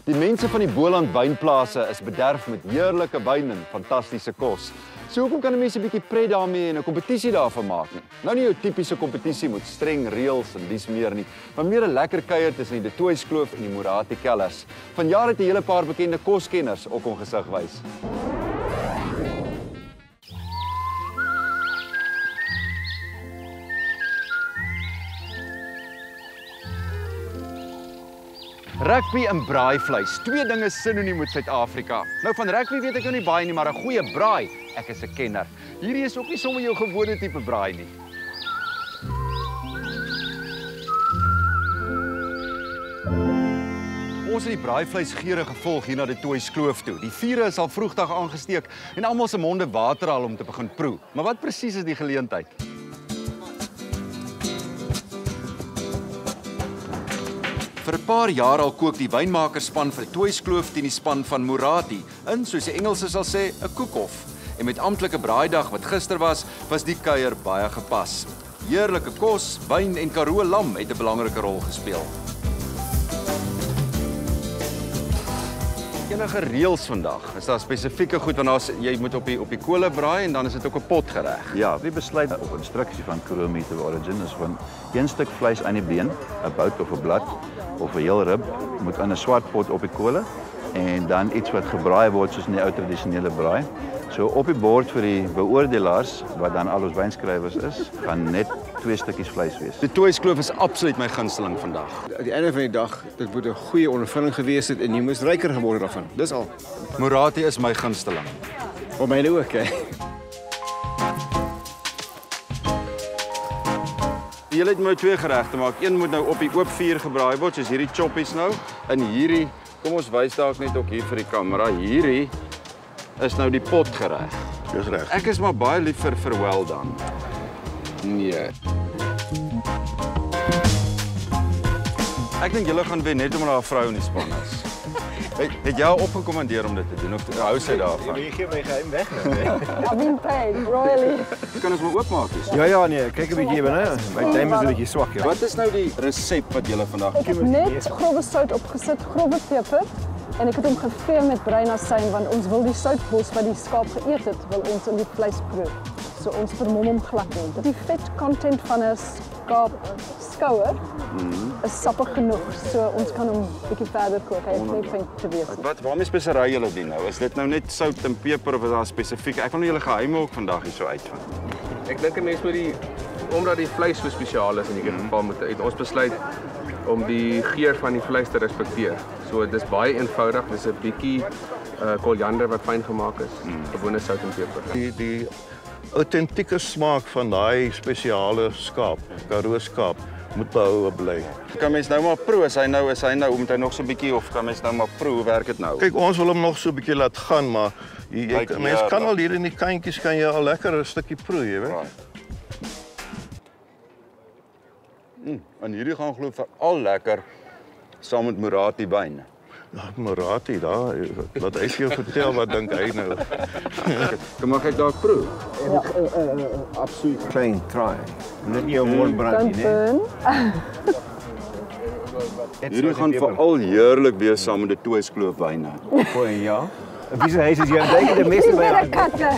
Die mense van die Boland wynplase is bederf met heerlike wyn en fantastiese kos. So hoekom kan 'n mens 'n bietjie pret daarmee en 'n kompetisie daarvan maak nie? Nou nie jou tipiese kompetisie met streng reëls en dis meer nie, maar meer 'n lekker kuier tussen die De Toys Kloof en die Morati Kellers. Vanjaar het 'n hele paar bekende koskenners op hom gesig wys. Rugby en braaivleis, twee dinge sinoniem met Suid-Afrika. Nou van rugby weet ek nou nie baie nie, maar 'n goeie braai, ek is 'n kenner. Hierdie is ook nie sommer jou gewone tipe braai nie. Ons het die braaivleis geure gevolg hier na die Toys Kloof toe. Die vure is al vroegdag aangesteek en almal se monde water al om te begin proe. Maar wat presies is die geleentheid? Vir 'n paar jaar al kook die wynmakerspan vir die Toys Kloof teen die span van Morati in, soos die Engelse sal sê, 'n koek-off. En met amptelike braaidag wat gister was die kuier baie gepas. Heerlike kos, wyn en Karoo lam het 'n belangrike rol gespeel. Enige reëls vandag? Is daar spesifieke goed want jy moet op die kolle braai en dan is dit ook 'n potgereg? Ja, die besluit op instruksie van Karoo Meat of Origin is van een stuk vleis aan die been, 'n bout of 'n blad of 'n heel rib moet in 'n swart pot op die kolle en dan iets wat gebraai word soos in die ou tradisionele braai. So op die bord vir die beoordelaars wat dan al ons wynskrywers is, gaan net 2 stukkies vleis wees. Die Toys Kloof is absoluut my gunsteling vandag. Aan die einde van die dag, dit moet 'n goeie ondervinding gewees het en jy moes ryker geword daarvan. Dis al. Morati is my gunsteling. Op myne ook, hè. Julle het nou 2 geregte maak. Een moet nou op die oop vuur gebraai word, soos hierdie choppies nou. En hierdie, kom ons wys dalk net ook hier vir die kamera. Hierdie is nou die potgereg. Dis reg. Ek is maar baie lief vir well done. Nee. Ek dink julle gaan wen net omdat daar 'n vrou in die span is. Het jy opgekommandeer om dit te doen of hou sy daarvan? Jy gee my geheim weg nou, hè. I've been paid royally. Kan ons maar oopmaak hier? Ja, nee, kyk 'n bietjie hier binne. My duim is 'n bietjie swak, ja. Wat is nou die resep wat julle vandag Ek het net grove sout opgesit, grove peper en ek het hom gevee met breinasyn want ons wil die soutbos wat die skaap geëet het, wil ons in die vleis proe. So ons vermom hom glad nie. Die vet content van 'n skaap skouer is sappig genoeg, so ons kan hom bietjie verder kook. Hy hoef nie fyn te wees nie. Waarmee spesery julle dien nou? Is dit nou net sout en peper of is daar spesifiek? Ek wil nou julle geheime ook vandag hier so uitvind. Ek dink 'n mens moet omdat die vleis so spesiaal is in hierdie geval het ons besluit om die geur van die vleis te respekteer. So dis baie eenvoudig, dis 'n bietjie koriander wat fyn gemaak is, gewone sout en peper. Die autentieke smaak van daai spesiale skaap, Karoo skaap, moet behou bly. Kan mens nou maar proe? Is hy nou moet hy nog so 'n bietjie of kan mens nou maar proe? Hoe werk dit nou? Kyk, ons wil hom nog so 'n bietjie laat gaan, maar mens kan al hier in die kantjies kan jy al lekker 'n stukkie proe, jy weet. En hierdie gaan glo veral lekker saam met Morati wyn. Ja, Morati daar, wat hy vir jou vertel, wat dink hy nou? Kom mag ek dalk proe? Absoluut klein try. Net nie 'n warm brandie nie. Burn. Hierdie gaan veral heerlik wees saam met die Toys Kloof wyne. Goeie, ja. Wie se huis is jy? Dink die meeste by Vir 'n katte.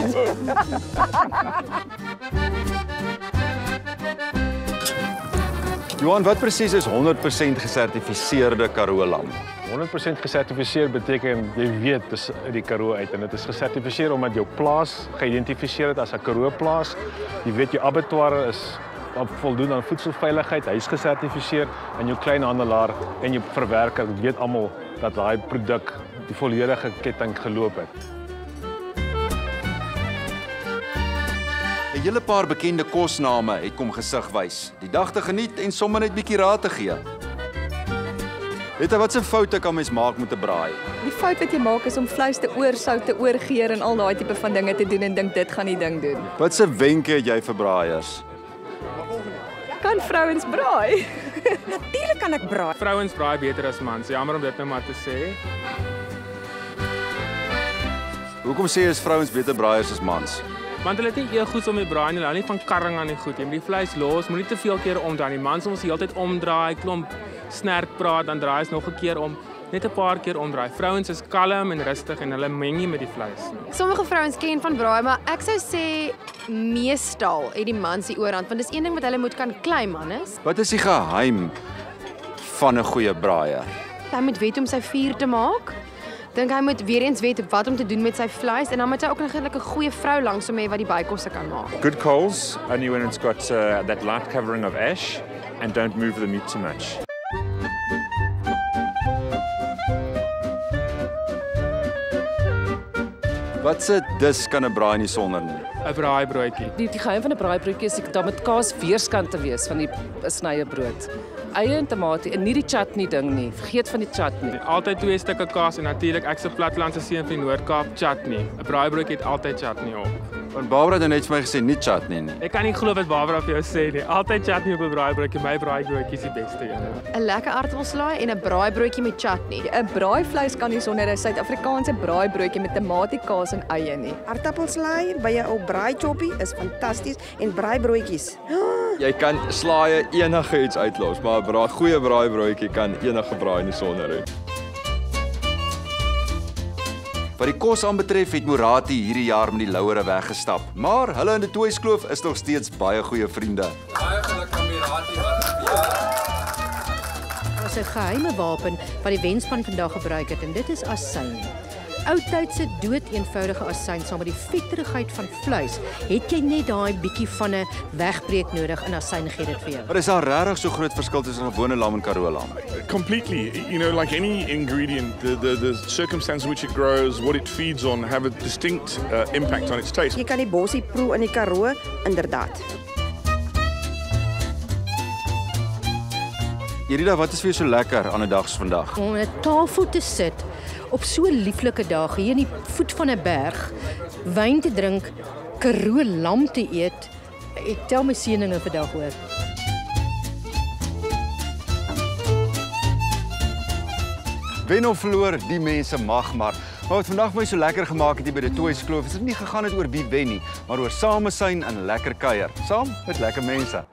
Johan, wat presies is 100% gesertifiseerde Karoo lam? 100% gesertifiseer beteken jy weet dis uit die Karoo uit en dit is gesertifiseer omdat jou plaas geïdentifiseer het as 'n Karoo plaas. Jy weet jou abattoir is voldoen aan voedselveiligheid, hy is gesertifiseer en jou kleinhandelaar en jou verwerker weet almal dat daai produk die volledige ketting geloop het. 'n Hele paar bekende kosname het kom gesig wys. Die dag te geniet en sommer net bietjie raad te gee. Weet jy wat 'n foute kan mens maak met 'n braai? Die fout wat jy maak is om vleis te oorsout, te oorgeur en al daai tipe van dinge te doen en dink dit gaan die ding doen. Wat se wenke het jy vir braaiers? Kan vrouens braai? Natuurlik kan ek braai. Vrouens braai beter as mans. Jammer om dit nou maar te sê. Hoekom sê jy is vrouens beter braaiers as mans? Want hulle het nie eegoed om die braai nie, hulle hou nie van karring aan die goed. Jy moet die vleis los, moenie te veel keer omdraai. Die mans moet die hele tyd omdraai, klomp snerk praat, dan draai ons nog 'n keer om, net 'n paar keer omdraai. Vrouens is kalm en rustig en hulle meng nie met die vleis nie. Sommige vrouens ken van braai, maar ek sou sê meestal het die mans die oorhand, want dis een ding wat hulle moet kan claim, mannes. Wat is die geheim van 'n goeie braaier? Hy moet weet om sy vuur te maak. Dink hy moet weer eens weet wat om te doen met sy vleis en dan moet hy ook nog 'n goeie vrou langs hom hê wat die bykosse kan maak. Good coals, only when it's got that light covering of ash, and don't move the meat too much. Wat se dis kan 'n braai nie sonder nie? 'n Braaibroodjie. Die geheim van 'n braaibroodjie is dat met kaas weerskant te wees van die snye brood. Eie en tamatie en nie die chutney ding nie. Vergeet van die chutney. Altyd 2 stukke kaas en natuurlik ek se plattelandse seun van die Noord-Kaap chutney. 'n Braaibroodjie het altyd chutney op. Want Barbara het net vir my gesê nie chutney nie. Ek kan nie glo wat Barbara vir jou sê nie. Altyd chutney op 'n braaibroodjie. My braaibroodjie is die beste een. 'n Lekker aardappelslaai en 'n braaibroodjie met chutney. 'n Braaivleis kan nie sonder 'n Suid-Afrikaanse braaibroodjie met tamatie, kaas en eie nie. Aardappelslaai by 'n ou braaichoppie is fantasties en braaibroodjies. Jy kan slaaie enige iets uitlos, maar 'n goeie braaibroodjie kan enige braai nie sonder hê. Wat die kos aanbetref het Morati hierdie jaar met die Louere weggestap, maar hulle in die Toyskloof is nog steeds baie goeie vriende. Baie geluk aan Morati wat Daar's 'n geheime wapen wat die wenspan vandag gebruik het en dit is asyn. Oudtydse dood-eenvoudige asyn saam met die vetterigheid van vleis, het jy net daai bietjie van 'n wegbreek nodig in asyn gee dit vir jou. Maar is daar regtig so groot verskil tussen 'n gewone lam en Karoo lam? Completely. You know, like any ingredient, the circumstance in which it grows, what it feeds on, have a distinct impact on its taste. Jy kan die bossie proe in die Karoo, inderdaad. Irida, wat is vir jou so lekker aan 'n dag soos vandag? Om aan 'n tafel te sit op so 'n lieflike dag hier in die voet van 'n berg, wyn te drink, Karoo lam te eet. Ek tel my seëninge vandag hoor. Wen of verloor, die mense mag maar. Maar wat vandag my so lekker gemaak het hier by die Toyskloof, is dit nie gegaan het oor wie wen nie, maar oor samesyn en lekker kuier, saam met lekker mense.